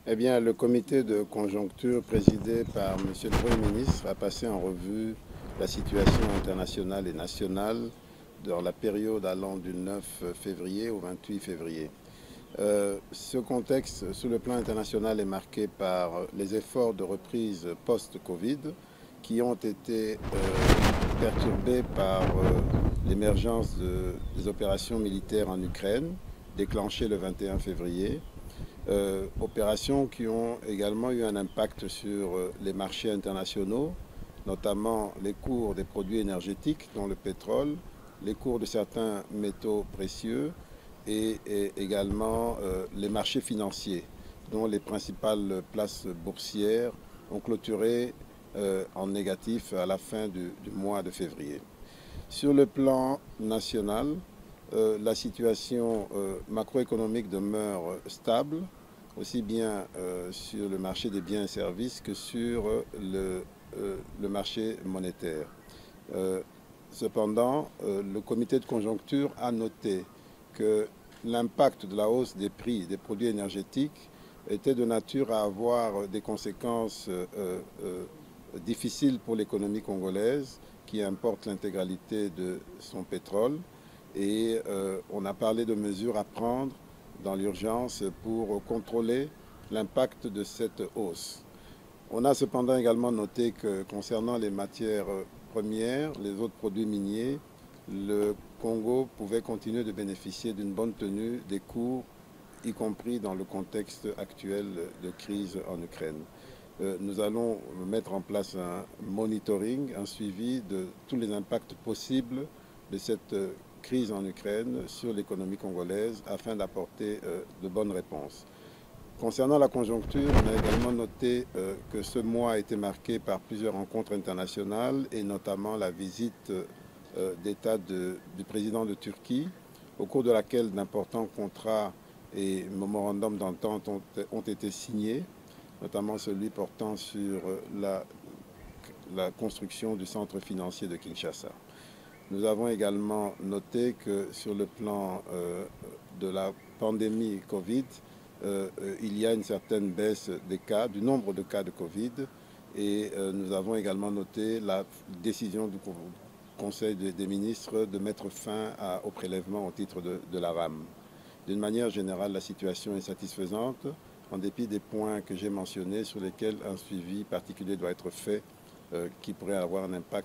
Eh bien, le comité de conjoncture présidé par Monsieur le Premier ministre a passé en revue la situation internationale et nationale dans la période allant du 9 février au 28 février. Ce contexte, sur le plan international, est marqué par les efforts de reprise post-Covid qui ont été perturbés par l'émergence des opérations militaires en Ukraine, déclenchées le 21 février, opérations qui ont également eu un impact sur les marchés internationaux, notamment les cours des produits énergétiques, dont le pétrole, les cours de certains métaux précieux et également les marchés financiers, dont les principales places boursières ont clôturé en négatif à la fin du mois de février. Sur le plan national, la situation macroéconomique demeure stable, aussi bien sur le marché des biens et services que sur le marché monétaire. Cependant, le comité de conjoncture a noté que l'impact de la hausse des prix des produits énergétiques était de nature à avoir des conséquences difficiles pour l'économie congolaise, qui importe l'intégralité de son pétrole. Et on a parlé de mesures à prendre dans l'urgence pour contrôler l'impact de cette hausse. On a cependant également noté que concernant les matières premières, les autres produits miniers, le Congo pouvait continuer de bénéficier d'une bonne tenue des cours, y compris dans le contexte actuel de crise en Ukraine. Nous allons mettre en place un monitoring, un suivi de tous les impacts possibles de cette crise en Ukraine sur l'économie congolaise afin d'apporter de bonnes réponses. Concernant la conjoncture, on a également noté que ce mois a été marqué par plusieurs rencontres internationales et notamment la visite d'État du président de Turquie, au cours de laquelle d'importants contrats et mémorandums d'entente ont été signés, notamment celui portant sur la construction du centre financier de Kinshasa. Nous avons également noté que sur le plan de la pandémie Covid, il y a une certaine baisse des cas, du nombre de cas de Covid, et nous avons également noté la décision du Conseil des ministres de mettre fin au prélèvement au titre de la RAM. D'une manière générale, la situation est satisfaisante, en dépit des points que j'ai mentionnés sur lesquels un suivi particulier doit être fait, qui pourrait avoir un impact